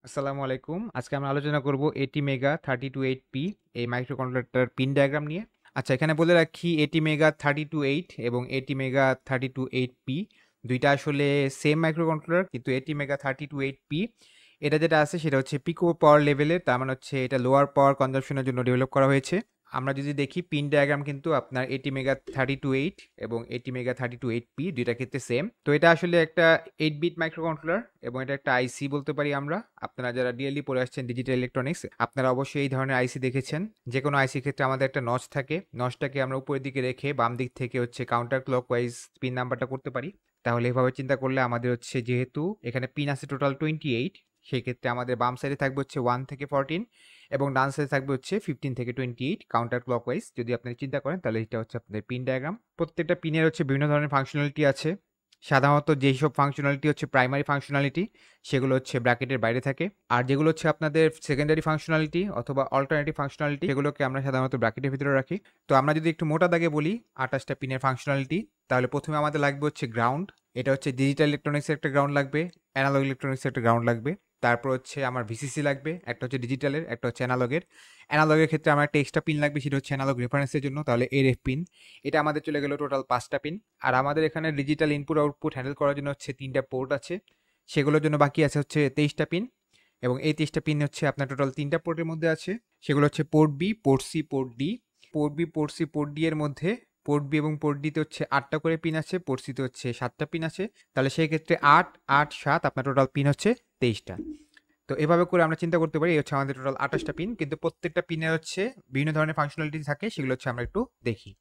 আসসালামু আলাইকুম। আজকে আমরা আলোচনা করব ATmega 328P এই মাইক্রোকন্ট্রোলারটার পিন ডায়াগ্রাম নিয়ে। আচ্ছা, এখানে বলে রাখি ATmega 328 এবং ATmega 328P ২ টা আসলে সেম মাইক্রোকন্ট্রোলার, কিন্তু ATmega 328P এটা যেটা আছে সেটা হচ্ছে পিকো পাওয়ার লেভেলের। তার মানে হচ্ছে এটা লোয়ার পাওয়ার কনজাম্পশন এর জন্য ডেভেলপ করা হয়েছে। আমরা যদি দেখি পিন ডায়াগ্রাম কিন্তু আপনার ATmega 328 এবং ATmega 328P ২ টার ক্ষেত্রে সেম। তো এটা আসলে একটা 8 বিট মাইক্রোকন্ট্রোলার এবং এটা একটা আইসি বলতে পারি আমরা। আপনারা যারা ডিএলই পড়ে আসছেন ডিজিটাল ইলেকট্রনিক্স, আপনারা অবশ্যই এই ধরনের আইসি দেখেছেন। যে কোনো আইসির ক্ষেত্রে আমাদের একটা নচ থাকে। নচটাকে আমরা উপরের দিকে রেখে বাম দিক থেকে হচ্ছে কাউন্টার ক্লকওয়াইজ পিন নাম্বারটা করতে পারি। তাহলে এভাবে চিন্তা করলে আমাদের হচ্ছে, যেহেতু এখানে পিন আছে টোটাল 28, সেই ক্ষেত্রে আমাদের বাম সাইডে থাকবে হচ্ছে 1 থেকে 14 এবং ডান সাইডে থাকবে হচ্ছে 15 থেকে 28 কাউন্টার ক্লকওয়াইজ। যদি আপনি চিন্তা করেন তাহলে এটা হচ্ছে আপনাদের পিন ডায়াগ্রাম। প্রত্যেকটা পিনের হচ্ছে বিভিন্ন ধরনের ফাংশনালিটি আছে। সাধারণত যেসব ফাংশনালিটি হচ্ছে প্রাইমারি ফাংশনালিটি, সেগুলো হচ্ছে ব্র্যাকেটের বাইরে থাকে। আর যেগুলো হচ্ছে আপনাদের সেকেন্ডারি ফাংশনালিটি অথবা অল্টারনেটিভ ফাংশনালিটি, সেগুলোকে আমরা সাধারণত ব্র্যাকেটের ভিতরে রাখি। তো আমরা যদি একটু মোটা দাগে বলি 28টা পিনের ফাংশনালিটি, তাহলে প্রথমে আমাদের লাগবে হচ্ছে গ্রাউন্ড। এটা হচ্ছে ডিজিটাল ইলেকট্রনিক্সের একটা গ্রাউন্ড লাগবে, অ্যানালগ ইলেকট্রনিক্সের একটা গ্রাউন্ড লাগবে। তারপর হচ্ছে আমার ভিসিসি লাগবে, একটা হচ্ছে ডিজিটালের, একটা হচ্ছে অ্যানালগের। অ্যানালগের ক্ষেত্রে আমার একটা এক্সট্রা পিন লাগবে, সেটা হচ্ছে অ্যানালগ রেফারেন্সের জন্য, তাহলে এরএফ পিন। এটা আমাদের চলে গেল টোটাল 5টা পিন। আর আমাদের এখানে ডিজিটাল ইনপুট আউটপুট হ্যান্ডেল করার জন্য হচ্ছে 3টা পোর্ট আছে, সেগুলোর জন্য বাকি আছে হচ্ছে 23টা পিন। এবং এই 23টা পিন হচ্ছে আপনার টোটাল 3টা পোর্টের মধ্যে আছে, সেগুলো হচ্ছে port B, port C, port D. Port B, port C, port D এর মধ্যে পোর্ট বি এবং পোর্ট ডিতে হচ্ছে 8টা করে পিন আছে, পোর্ট সিতে হচ্ছে 7টা পিন আছে। তাহলে সেই ক্ষেত্রে 8 8 7 আপনার টোটাল পিন হচ্ছে 23টা। তো এভাবে করে আমরা চিন্তা করতে পারি এই হচ্ছে আমাদের টোটাল 28টা পিন, কিন্তু প্রত্যেকটা পিনের হচ্ছে বিভিন্ন ধরনের ফাংশনালিটি থাকে, সেগুলো হচ্ছে আমরা একটু দেখি।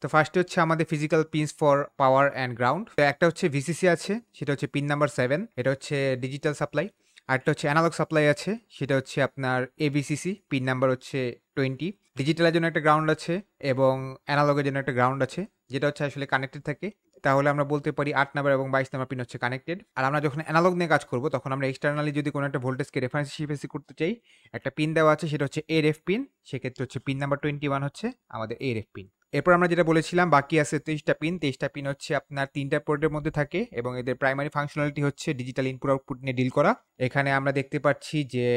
তো ফার্স্টে হচ্ছে আমাদের physical pins for power and ground. তো একটা হচ্ছে ভিসিসি আছে, সেটা হচ্ছে পিন নাম্বার 7, এটা হচ্ছে ডিজিটাল সাপ্লাই। আরেকটা হচ্ছে অ্যানালগ সাপ্লাই আছে, সেটা হচ্ছে আপনার এবিসিসি, পিন নাম্বার হচ্ছে 20। ডিজিটালের জন্য একটা গ্রাউন্ড আছে এবং অ্যানালগের জন্য একটা গ্রাউন্ড আছে, যেটা হচ্ছে আসলে কানেক্টেড থাকে। তাহলে আমরা বলতে পারি 8 নাম্বার এবং 22 নাম্বার পিন হচ্ছে কানেক্টেড। আর আমরা যখন অ্যানালগ নিয়ে কাজ করব, তখন আমরা এক্সটার্নালি যদি কোনো একটা ভোল্টেজকে রেফারেন্স হিসেবে করতে চাই, একটা পিন দেওয়া আছে, সেটা হচ্ছে এরএফ পিন। সেক্ষেত্রে হচ্ছে পিন নাম্বার 21 হচ্ছে আমাদের এরএফ পিন। এরপর আমরা যেটা বলেছিলাম বাকি আছে 23টা পিন। 23টা পিন হচ্ছে আপনার 3টা পোর্টের মধ্যে থাকে এবং এদের প্রাইমারি ফাংশনালিটি হচ্ছে ডিজিটাল ইনপুট আউটপুট নিয়ে ডিল করা। এখানে আমরা দেখতে পাচ্ছি যে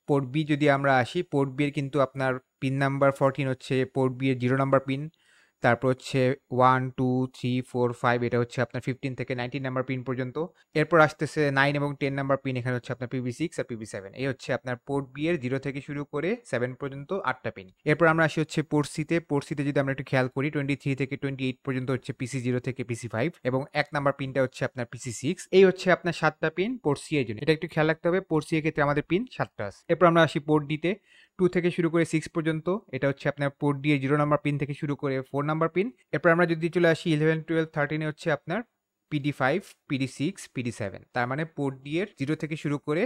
পোর্ট বি যদি আমরা আসি, পোর্ট বি এর কিন্তু আপনার পিন নাম্বার 14 হচ্ছে পোর্ট বি এর 0 নাম্বার পিন। তারপর হচ্ছে 1 2 3 4 5, এটা হচ্ছে আপনার 15 থেকে 19 নাম্বার পিন পর্যন্ত। এরপর আসতেছে 9 এবং 10 নাম্বার পিন, এখানে হচ্ছে আপনার পিবি6 আর পিবি7। এই হচ্ছে আপনার পোর্ট বি এর 0 থেকে শুরু করে 7 পর্যন্ত 8টা পিন। এরপর আমরা আসি হচ্ছে পোর্ট সিতে। পোর্ট সিতে যদি আমরা একটু খেয়াল করি, 23 থেকে 28 পর্যন্ত হচ্ছে পিসি0 থেকে পিসি5 এবং 1 নাম্বার পিনটা হচ্ছে আপনার পিসি6। এই হচ্ছে আপনার 7টা পিন পোর্ট সি এর জন্য। এটা একটু খেয়াল রাখতে হবে, পোর্ট সি এর ক্ষেত্রে আমাদের পিন 7টা আছে। এরপর আমরা আসি পোর্ট ডিতে, 2 থেকে শুরু করে 6 পর্যন্ত। এটা হচ্ছে আপনার পোর্ট ডি এর 0 নাম্বার পিন থেকে শুরু করে 4 নাম্বার পিন। এরপর আমরা যদি চলে আসি 11 12 13 হচ্ছে আপনার পিডি5 পিডি6 পিডি7। তার মানে পোর্ট ডি এর 0 থেকে শুরু করে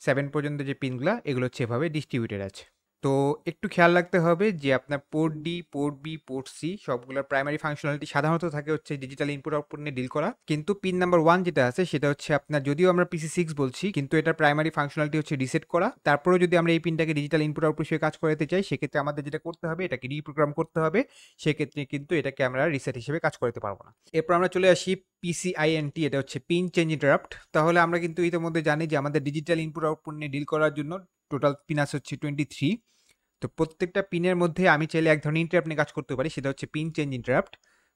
7 পর্যন্ত যে পিনগুলো, এগুলো হচ্ছে এভাবে ডিস্ট্রিবিউটেড আছে। তো একটু খেয়াল রাখতে হবে যে আপনার port D, port B, port C সবগুলোর প্রাইমারি ফাংশনালিটি সাধারণত থাকে হচ্ছে ডিজিটাল ইনপুট আউটপুট নিয়ে ডিল করা। কিন্তু পিন নাম্বার 1 যেটা আছে, সেটা হচ্ছে আপনার, যদিও আমরা পিসি6 বলছি, কিন্তু এটার প্রাইমারি ফাংশনালিটি হচ্ছে রিসেট করা। তারপরেও যদি আমরা এই পিনটাকে ডিজিটাল ইনপুট আউটপুট হিসেবে কাজ করাতে চাই, সেক্ষেত্রে আমাদের যেটা করতে হবে, এটাকে রিপ্রোগ্রাম করতে হবে। সেক্ষেত্রে কিন্তু এটাকে আমরা রিসেট হিসেবে কাজ করতে পারবো না। এরপর আমরা চলে আসি পিসিআইএনটি, এটা হচ্ছে পিন চেঞ্জ ইন্টারাপ্ট। তাহলে আমরা কিন্তু ইতিমধ্যে জানি যে আমাদের ডিজিটাল ইনপুট আউটপুট নিয়ে ডিল করার জন্য টোটাল পিন আছে হচ্ছে 23। তো প্রত্যেকটা পিনের মধ্যে আমি চাইলে এক ধরনের ইন্টারাপ্ট নিয়ে কাজ করতে পারি, সেটা হচ্ছে পিন চেঞ্জ ইন্টারাপ্ট।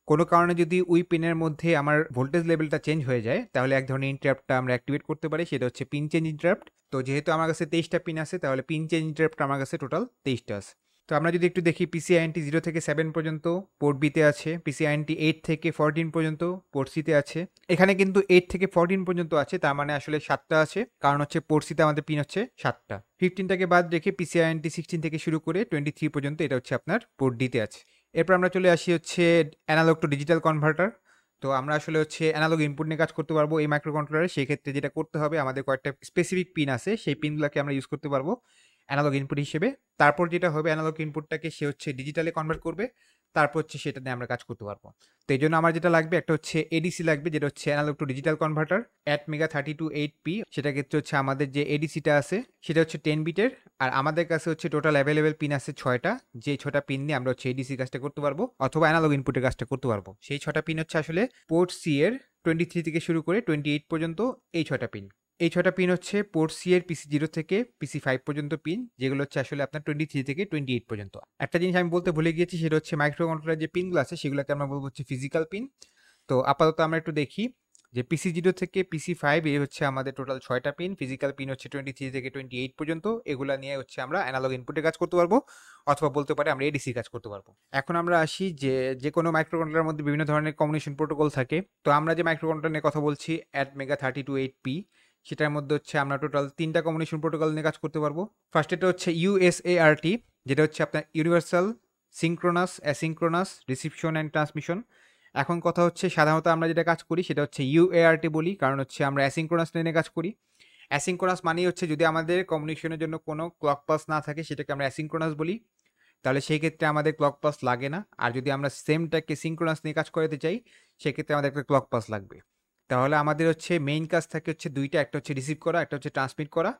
কোনো কারণে যদি ওই পিনের মধ্যে আমার ভোল্টেজ লেভেলটা চেঞ্জ হয়ে যায়, তাহলে এক ধরনের ইন্টারাপ্টটা আমরা অ্যাক্টিভেট করতে পারি, সেটা হচ্ছে পিন চেঞ্জ ইন্টারাপ্ট। তো যেহেতু আমার কাছে 23টা পিন আছে, তাহলে পিন চেঞ্জ ইন্টারাপ্ট আমার কাছে টোটাল 23টা আছে। তো আমরা যদি একটু দেখি, পিসিআইএনটি 0 থেকে 7 পর্যন্ত পোর্ট বিতে আছে, পিসিআইএনটি 8 থেকে 14 পর্যন্ত পোর্ট সিতে আছে। এখানে কিন্তু 8 থেকে 14 পর্যন্ত আছে, তার মানে আসলে 7টা আছে, কারণ হচ্ছে পোর্ট সিতে আমাদের পিন হচ্ছে 7টা। 15টাকে বাদ রেখে পিসিআইএনটি 16 থেকে শুরু করে 23 পর্যন্ত, এটা হচ্ছে আপনার পোর্ট ডিতে আছে। এরপর আমরা চলে আসি হচ্ছে অ্যানালগ টু ডিজিটাল কনভার্টার। তো আমরা আসলে হচ্ছে অ্যানালগ ইনপুট নিয়ে কাজ করতে পারবো এই মাইক্রো কন্ট্রোলারে। সেই ক্ষেত্রে যেটা করতে হবে, আমাদের কয়েকটা স্পেসিফিক পিন আছে, সেই পিনগুলোকে আমরা ইউজ করতে পারবো অ্যানালগ ইনপুট হিসেবে। তারপর যেটা হবে, অ্যানালগ ইনপুটটাকে সে হচ্ছে ডিজিটালে কনভার্ট করবে, তারপর হচ্ছে সেটা নিয়ে আমরা কাজ করতে পারবো। তো এই জন্য আমার যেটা লাগবে, একটা হচ্ছে এডিসি লাগবে, যেটা হচ্ছে analogue to digital converter ATmega 32.8P। সেটা ক্ষেত্রে হচ্ছে আমাদের যে এডিসিটা আছে, সেটা হচ্ছে 10 বিটের। আর আমাদের কাছে হচ্ছে টোটাল অ্যাভেলেবেল পিন আছে 6টা, যে 6টা পিন নিয়ে আমরা হচ্ছে এডিসি কাজটা করতে পারবো অথবা অ্যানালগ ইনপুটের কাজটা করতে পারবো। সেই 6টা পিন হচ্ছে আসলে পোর্ট সি এর 23 থেকে শুরু করে 28 পর্যন্ত, এই 6টা পিন। এই 6টা পিন হচ্ছে পোর্ট সি এর PC0 থেকে PC5 পর্যন্ত পিন, যেগুলো হচ্ছে আসলে আপনার 23 থেকে 28 পর্যন্ত। একটা জিনিস আমি বলতে ভুলে গিয়েছি, সেটা হচ্ছে মাইক্রোকন্ট্রোলার যে পিনগুলো আছে সেগুলোকে আমরা বলবো হচ্ছে ফিজিক্যাল পিন। তো আপাতত আমরা একটু দেখি যে PC0 থেকে PC5 এই হচ্ছে আমাদের টোটাল 6টা পিন, ফিজিক্যাল পিন হচ্ছে 23 থেকে 28 পর্যন্ত। এগুলা নিয়ে হচ্ছে আমরা অ্যানালগ ইনপুটে কাজ করতে পারবো, অথবা বলতে পারি আমরা এডিসি কাজ করতে পারবো। এখন আমরা আসি যে কোনো মাইক্রোকন্ট্রোলারের মধ্যে বিভিন্ন ধরনের কমিউনিকেশন প্রোটোকল থাকে। তো আমরা যে মাইক্রোকন্ট্রোলার নিয়ে কথা বলছি ATmega 32.8p, সেটার মধ্যে হচ্ছে আমরা টোটাল 3টা কমিউনিকেশন প্রোটোকল নিয়ে কাজ করতে পারবো। ফার্স্ট এটা হচ্ছে USART, যেটা হচ্ছে আপনার universal synchronous asynchronous reception and transmission. এখন কথা হচ্ছে সাধারণত আমরা যেটা কাজ করি সেটা হচ্ছে UART বলি, কারণ হচ্ছে আমরা অ্যাসিনক্রোনাস নিয়ে কাজ করি। অ্যাসিনক্রোনাস মানেই হচ্ছে যদি আমাদের কমিউনিকেশনের জন্য কোনো ক্লক পালস না থাকে সেটাকে আমরা অ্যাসিনক্রোনাস বলি, তাহলে সেই ক্ষেত্রে আমাদের ক্লক পালস লাগে না। আর যদি আমরা সেমটাকে সিনক্রোনাস নিয়ে কাজ করাতে চাই সেক্ষেত্রে আমাদের একটা ক্লক পালস লাগবে। তাহলে আমাদের হচ্ছে মেইন কাজ থাকে হচ্ছে দুইটা, একটা হচ্ছে রিসিভ করা, একটা হচ্ছে ট্রান্সমিট করা।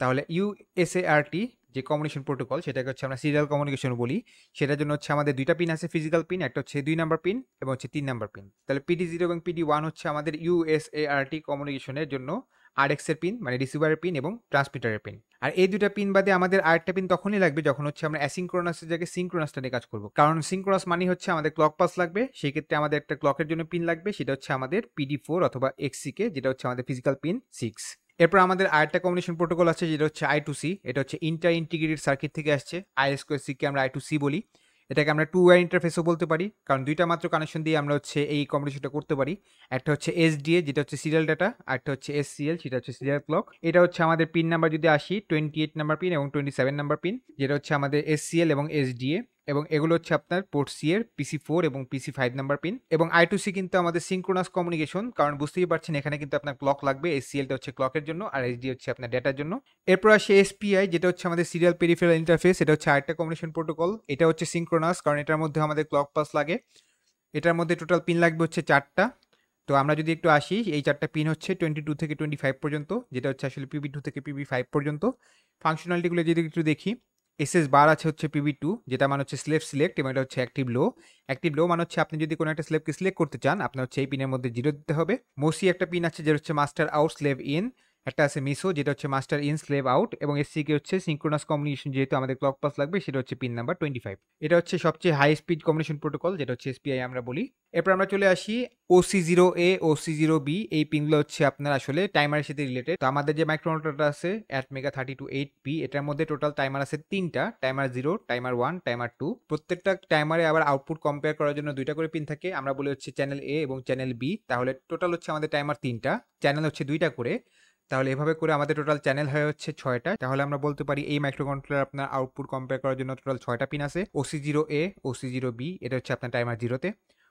তাহলে USART যে কমিউনিকেশন প্রোটোকল সেটাকে হচ্ছে আমরা সিরিয়াল কমিউনিকেশন বলি। সেটার জন্য হচ্ছে আমাদের দুইটা পিন আছে ফিজিক্যাল পিন, একটা হচ্ছে 2 নাম্বার পিন এবং হচ্ছে 3 নাম্বার পিন। তাহলে PD0 এবং PD1 হচ্ছে আমাদের USART কমিউনিকেশনের জন্য RX এর পিন, মানে রিসিভারের পিন এবং ট্রান্সমিটারের পিন। আর এই দুইটা পিন বাদে আমাদের আরেকটা পিন তখনই লাগবে যখন হচ্ছে আমরা অ্যাসিনক্রোনাসের জায়গায় সিনক্রোনাসটা নিয়ে কাজ করব, কারণ সিনক্রোনাস মানে হচ্ছে আমাদের ক্লক পাস লাগবে। সেই ক্ষেত্রে আমাদের একটা ক্লকের জন্য পিন লাগবে, সেটা হচ্ছে আমাদের PD4 অথবা XCK, যেটা হচ্ছে আমাদের ফিজিক্যাল পিন 6। এরপর আমাদের আরেকটা কমিউনিকেশন প্রোটোকল আছে যেটা হচ্ছে I2C। এটা হচ্ছে ইন্টার ইন্টিগ্রেটেড সার্কিট থেকে আসছে। I2C কে আমরা I2C বলি। এটাকে আমরা 2 ওয়্যার ইন্টারফেসও বলতে পারি, কারণ দুইটা মাত্র কানেকশন দিয়ে আমরা হচ্ছে এই কমিউনিকেশনটা করতে পারি। একটা হচ্ছে SDA, যেটা হচ্ছে সিরিয়াল ডাটা, আর একটা হচ্ছে SCL, সেটা হচ্ছে সিরিয়াল ক্লক। এটা হচ্ছে আমাদের পিন নাম্বার যদি আসি 28 নাম্বার পিন এবং 27 নাম্বার পিন, যেটা হচ্ছে আমাদের SCL এবং SDA, এবং এগুলো হচ্ছে আপনার পোর্ট সি এর PC4 এবং PC5 নাম্বার পিন। এবং I2C কিন্তু আমাদের সিনক্রোনাস কমিউনিকেশন, কারণ বুঝতেই পারছেন এখানে কিন্তু আপনার ক্লক লাগবে। SCLটা হচ্ছে ক্লকের জন্য আর SDA হচ্ছে আপনার ডেটার জন্য। এরপর আসে SPI, যেটা হচ্ছে আমাদের সিরিয়াল পেরিফেরাল ইন্টারফেস। এটা হচ্ছে আরেকটা কমিউনিকেশন প্রোটোকল। এটা হচ্ছে সিনক্রোনাস, কারণ এটার মধ্যে আমাদের ক্লক পাস লাগে। এটার মধ্যে টোটাল পিন লাগবে হচ্ছে 4টা। তো আমরা যদি একটু আসি, এই 4টা পিন হচ্ছে 22 থেকে 25 পর্যন্ত, যেটা হচ্ছে আসলে PB2 থেকে PB5 পর্যন্ত। ফাংশনালিটিগুলো যদি একটু দেখি, SS বার আছে হচ্ছে PB2, যেটা মানে হচ্ছে স্লেভ সিলেক্ট, এবং এটা হচ্ছে অ্যাক্টিভ লো। অ্যাক্টিভ লো মানে হচ্ছে আপনি যদি কোনো একটা স্লেভকে সিলেক্ট করতে চান আপনার হচ্ছে এই পিনের মধ্যে 0 দিতে হবে। মোসি একটা পিন আছে যেটা হচ্ছে মাস্টার আউট স্লেভ ইন। একটা আছে মিসো, যেটা হচ্ছে মাস্টার ইন স্লেভ আউট। এবং SCK হচ্ছে সিনক্রোনাস কমিউনিকেশন, যেহেতু আমাদের ক্লক পাস লাগবে সেটা হচ্ছে পিন নাম্বার 25। এটা হচ্ছে সবচেয়ে হাই স্পিড কমিউনিকেশন প্রোটোকল, যেটা হচ্ছে SPI আমরা বলি। এরপর আমরা চলে আসি OC0A, OC0B। এই পিনগুলো হচ্ছে আপনার আসলে টাইমারের সাথে রিলেটেড। তো আমাদের যে মাইক্রোকন্ট্রোলারটা আছে ATmega 32.8p, এটার মধ্যে টোটাল টাইমার আছে 3টা, টাইমার 0, টাইমার 1, টাইমার 2। প্রত্যেকটা টাইমারে আবার আউটপুট কম্পেয়ার করার জন্য 2টা করে পিন থাকে, আমরা বলি হচ্ছে চ্যানেল A এবং চ্যানেল B। তাহলে টোটাল হচ্ছে আমাদের টাইমার 3টা, চ্যানেল হচ্ছে 2টা করে। তাহলে এভাবে করে আমাদের টোটাল চ্যানেল হয়ে হচ্ছে 6টা। তাহলে আমরা বলতে পারি এই মাইক্রোকন্ট্রোলার আপনার আউটপুট কম্পেয়ার করার জন্য টোটাল 6টা পিন আছে। OC0A, OC0B এটা হচ্ছে আপনার টাইমার 0তে,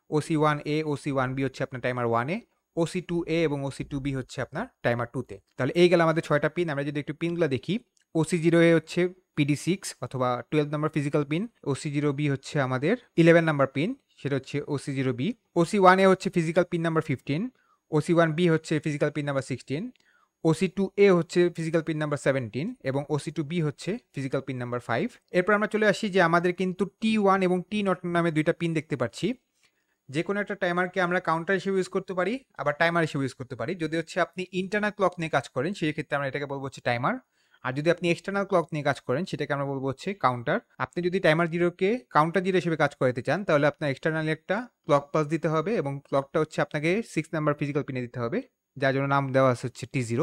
OC1A, OC1B হচ্ছে আপনার টাইমার 1-এ, OC2A এবং OC2B হচ্ছে আপনার টাইমার 2-তে। তাহলে এই গেল আমাদের 6টা পিন। আমরা যদি একটু পিনগুলো দেখি, OC0A হচ্ছে PD6 অথবা 12 নাম্বার ফিজিক্যাল পিন। OC0B হচ্ছে আমাদের 11 নাম্বার পিন, সেটা হচ্ছে OC0B। OC1A হচ্ছে ফিজিক্যাল পিন নাম্বার 15, OC1B হচ্ছে ফিজিক্যাল পিন নাম্বার 16, OC2A হচ্ছে ফিজিক্যাল পিন নাম্বার 17 এবং OC2B হচ্ছে ফিজিক্যাল পিন নাম্বার 5। এরপর আমরা চলে আসি যে আমাদের কিন্তু T1 এবং T0 নামে দুইটা পিন দেখতে পাচ্ছি। যে কোনো একটা টাইমারকে আমরা কাউন্টার হিসেবে ইউজ করতে পারি, আবার টাইমার হিসেবে ইউজ করতে পারি। যদি হচ্ছে আপনি ইন্টারনাল ক্লক নিয়ে কাজ করেন সেই ক্ষেত্রে আমরা এটাকে বলবো হচ্ছে টাইমার, আর যদি আপনি এক্সটার্নাল ক্লক নিয়ে কাজ করেন সেটাকে আমরা বলবো হচ্ছে কাউন্টার। আপনি যদি টাইমার 0কে কাউন্টার 0 হিসেবে কাজ করাতে চান তাহলে আপনার এক্সটার্নালি একটা ক্লক পাস দিতে হবে, এবং ক্লকটা হচ্ছে আপনাকে 6 নাম্বার ফিজিক্যাল পিনে দিতে হবে, যার জন্য নাম দেওয়া আছে হচ্ছে T0।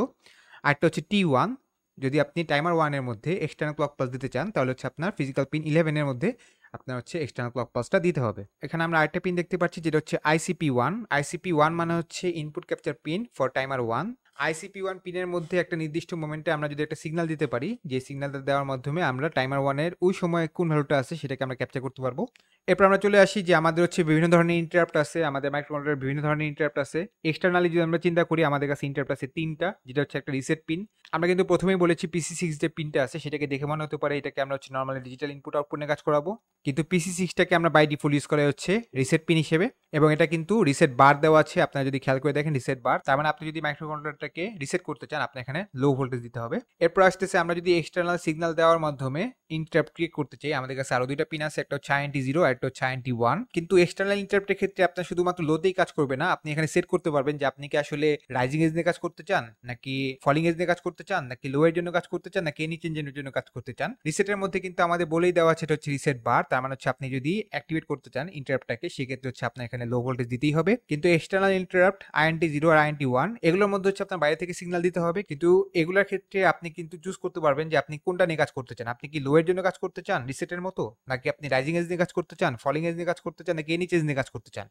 আরেকটা হচ্ছে T1, যদি আপনি টাইমার 1 এর মধ্যে এক্সটার্নাল ক্লক পাস দিতে চান তাহলে হচ্ছে আপনার ফিজিক্যাল পিন 11 এর মধ্যে আপনার হচ্ছে এক্সটার্নাল ক্লক পাসটা দিতে হবে। এখানে আমরা আরেকটা পিন দেখতে পাচ্ছি যেটা হচ্ছে ICP1। ICP1 মানে হচ্ছে input capture pin for timer 1। ICP1 পিনের মধ্যে একটা নির্দিষ্ট মোমেন্টে আমরা যদি একটা সিগন্যাল দিতে পারি, যে সিগন্যালটা দেওয়ার মাধ্যমে আমরা টাইমার 1 এর ওই সময় কোন ভ্যালুটা আছে সেটাকে আমরা ক্যাপচার করতে পারবো। এরপর আমরা চলে আসি যে আমাদের হচ্ছে বিভিন্ন ধরনের ইন্টারাপ্ট আছে, আমাদের মাইক্রোকন্ট্রোলারের বিভিন্ন ধরনের ইন্টারাপ্ট আছে। এক্সটার্নালি যদি আমরা চিন্তা করি আমাদের কাছে ইন্টারাপ্ট আছে 3টা, যেটা হচ্ছে একটা রিসেট পিন। আমরা কিন্তু প্রথমেই বলেছি PC6 যে পিনটা আছে সেটাকে দেখে মনে হতে পারে এটাকে আমরা হচ্ছে নর্মালি ডিজিটাল ইনপুট আউটপুট নিয়ে কাজ করাবো, কিন্তু PC6টাকে আমরা বাই ডিফল্ট ইউজ করা হচ্ছে রিসেট পিন হিসেবে, এবং এটা কিন্তু রিসেট বার দেওয়া আছে। আপনারা যদি খেয়াল করে দেখেন রিসেট বার, তার মানে আপনি যদি মাইক্রোকন্ট্রোলারটাকে রিসেট করতে চান আপনি এখানে লো ভোল্টেজ দিতে হবে। এরপর আসতেছে আমরা যদি এক্সটার্নাল সিগন্যাল দেওয়ার মাধ্যমে ইন্টারাপ্ট ক্রিয়েট করতে চাই, আমাদের কাছে আরো দুইটা পিন আছে, একটা হচ্ছে INT0 আর একটা হচ্ছে INT1। কিন্তু এক্সটার্নাল ইন্টারাপ্টের ক্ষেত্রে আপনার শুধুমাত্র লোতেই কাজ করবে না, আপনি এখানে সেট করতে পারবেন যে আপনি কি আসলে রাইজিং এজ নিয়ে কাজ করতে চান, নাকি ফলিং এজ নিয়ে কাজ করতে চান, নাকি লো এর জন্য কাজ করতে চান, নাকি এনি চেঞ্জের জন্য কাজ করতে চান। রিসেটের মধ্যে কিন্তু আমাদের বলেই দেওয়া আছে, এটা হচ্ছে রিসেট বার। তার মানে হচ্ছে আপনি যদি অ্যাক্টিভেট করতে চান ইন্টারাপ্টটাকে, সেক্ষেত্রে হচ্ছে আপনার এখানে লো ভোল্টেজ দিতেই হবে। কিন্তু এক্সটার্নাল ইন্টারাপ্ট INT0 আর INT1 এগুলোর মধ্যে হচ্ছে আপনার বাইরে থেকে সিগন্যাল দিতে হবে। কিন্তু এগুলোর ক্ষেত্রে আপনি কিন্তু চুজ করতে পারবেন যে আপনি কোনটা নিয়ে কাজ করতে চান। আপনি কি লো এর জন্য কাজ করতে চান রিসেটের মতো, নাকি আপনি রাইজিং এজ নিয়ে কাজ করতে চান, ফলিং এজ নিয়ে কাজ করতে চান, নাকি এনি চেঞ্জ নিয়ে কাজ করতে চান।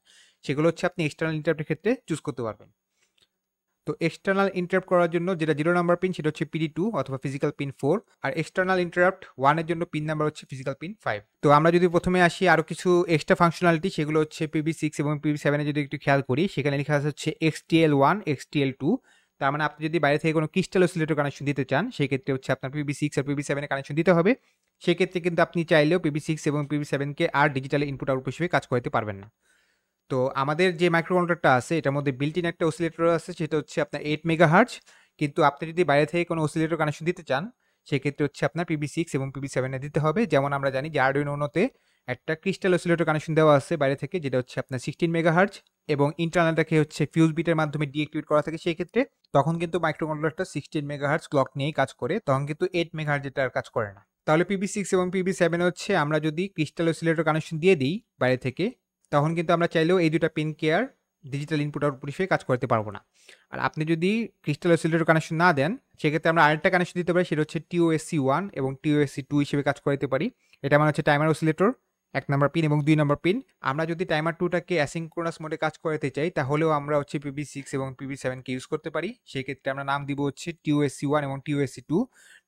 সেগুলো হচ্ছে আপনি এক্সটার্নাল ইন্টারাপ্টের ক্ষেত্রে চুজ করতে পারবেন। তো এক্সটার্নাল ইন্টারাপ্ট করার জন্য যেটা 0 নাম্বার পিন সেটা হচ্ছে PD2 অথবা ফিজিক্যাল পিন 4, আর এক্সটার্নাল ইন্টারাপ্ট 1 এর জন্য পিন নাম্বার হচ্ছে ফিজিক্যাল পিন 5। তো আমরা যদি প্রথমে আসি আরো কিছু এক্সট্রা ফাংশনালিটি, সেগুলো হচ্ছে PB6 এবং PB7 এ যদি একটু খেয়াল করি, সেখানে লেখা আছে হচ্ছে XTL1 XTL2। তার মানে আপনি যদি বাইরে থেকে কোনো ক্রিস্টাল অসিলেটর কানেকশন দিতে চান, সেক্ষেত্রে হচ্ছে আপনার PB6 আর PB7 এ কানেকশন দিতে হবে। সেক্ষেত্রে কিন্তু আপনি চাইলেও PB6 এবং PB7 কে আর ডিজিটাল ইনপুট আউটপুট হিসেবে কাজ করতে পারবেন না। তো আমাদের যে মাইক্রোকন্ট্রোলারটা আছে এটার মধ্যে বিল্ট ইন একটা অসিলেটর আছে, সেটা হচ্ছে আপনার 8 মেগাহার্টজ। কিন্তু আপনি যদি বাইরে থেকে কোনো অসিলেটর কানেকশন দিতে চান, সেক্ষেত্রে হচ্ছে আপনার PB6 এবং PB7 এ দিতে হবে। যেমন আমরা জানি যে আরডুইনো উনোতে একটা ক্রিস্টাল অসিলেটর কানেকশন দেওয়া আছে বাইরে থেকে, যেটা হচ্ছে আপনার 16 মেগাহার্টজ, এবং ইন্টারনালটাকে হচ্ছে ফিউজ বিটের মাধ্যমে ডিঅ্যাক্টিভেট করা থাকে। সেই ক্ষেত্রে তখন কিন্তু মাইক্রোকন্ট্রোলারটা 16 মেগাহার্টজ ক্লক নিয়েই কাজ করে, তখন কিন্তু 8 মেগাহার্টজ যেটা আর কাজ করে না। তাহলে PB6 এবং PB7 হচ্ছে আমরা যদি ক্রিস্টাল অসিলেটর কানেকশন দিয়ে দিই বাইরে থেকে, তখন কিন্তু আমরা চাইলেও এই দুটা পিনকে আর ডিজিটাল ইনপুট আউটপুট হিসেবে কাজ করতে পারবো না। আর আপনি যদি ক্রিস্টাল অসিলেটর কানেকশন না দেন, সেক্ষেত্রে আমরা আরেকটা কানেকশন দিতে পারি, সেটা হচ্ছে TOSC1 এবং TOSC2 হিসেবে কাজ করতে পারি। এটা মানে হচ্ছে টাইমার অসিলেটর 1 নাম্বার পিন এবং 2 নাম্বার পিন। আমরা যদি টাইমার 2টাকে অ্যাসিঙ্ক্রোনাস মোডে কাজ করাতে চাই, তাহলেও আমরা হচ্ছে PB6 এবং PB7 কে ইউজ করতে পারি। সেই ক্ষেত্রে আমরা নাম দিব হচ্ছে TOSC1 এবং TOSC2,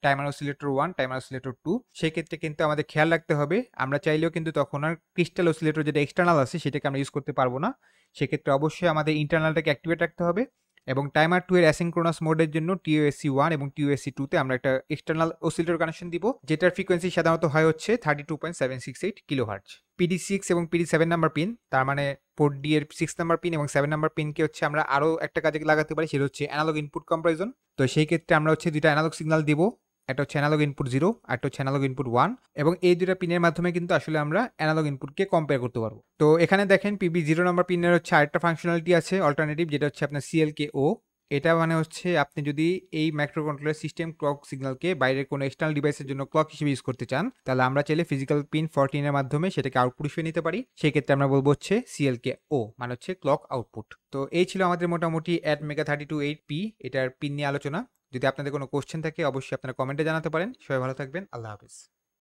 timer oscillator 1, timer oscillator 2। সেই ক্ষেত্রে কিন্তু আমাদের খেয়াল রাখতে হবে, আমরা চাইলেও কিন্তু তখন আর ক্রিস্টাল অসিলেটর যেটা এক্সটার্নাল আছে সেটাকে আমরা ইউজ করতে পারবো না। সেক্ষেত্রে অবশ্যই আমাদের ইন্টারনালটাকে অ্যাক্টিভেট রাখতে হবে। এবং টাইমার 2 এর অ্যাসিঙ্ক্রোনাস মোডের জন্য TOSC1 এবং TOSC2 তে আমরা একটা এক্সটার্নাল অসিলেটর কানেকশন দিব, যেটার ফ্রিকোয়েন্সি সাধারণত হয় হচ্ছে 32.768 কিলোহার্টজ। PD6 এবং PD7 নাম্বার পিন, তার মানে পোর্ট ডি এর 6 নাম্বার পিন এবং 7 নাম্বার পিনকে হচ্ছে আমরা আরো একটা কাজে লাগাতে পারি, সেটা হচ্ছে অ্যানালগ ইনপুট কম্পারিজন। তো সেই ক্ষেত্রে আমরা হচ্ছে দুইটা অ্যানালগ সিগন্যাল দিব, একটা হচ্ছে অ্যানালগ ইনপুট 0 আর একটা হচ্ছে অ্যানালগ ইনপুট 1, এবং এই দুইটা পিনের মাধ্যমে কিন্তু আসলে আমরা অ্যানালগ ইনপুটকে কম্পেয়ার করতে পারবো। তো এখানে দেখেন PB0 নাম্বার পিনের হচ্ছে আরেকটা ফাংশনালিটি আছে অল্টারনেটিভ, যেটা হচ্ছে আপনার CLKO। এটা মানে হচ্ছে আপনি যদি এই মাইক্রোকন্ট্রোলার সিস্টেম ক্লক সিগন্যালকে বাইরের কোনো এক্সটার্নাল ডিভাইসের জন্য ক্লক হিসেবে ইউজ করতে চান, তাহলে আমরা চাইলে ফিজিক্যাল পিন 14 এর মাধ্যমে সেটাকে আউটপুট হিসেবে নিতে পারি। সেই ক্ষেত্রে আমরা বলবো হচ্ছে CLKO, মানে হচ্ছে ক্লক আউটপুট। তো এই ছিল আমাদের মোটামুটি ATmega328P এটার পিন নিয়ে আলোচনা। যদি আপনাদের কোনো কোশ্চেন থাকে অবশ্যই আপনারা কমেন্টে জানাতে পারেন। সবাই ভালো থাকবেন, আল্লাহ হাফেজ।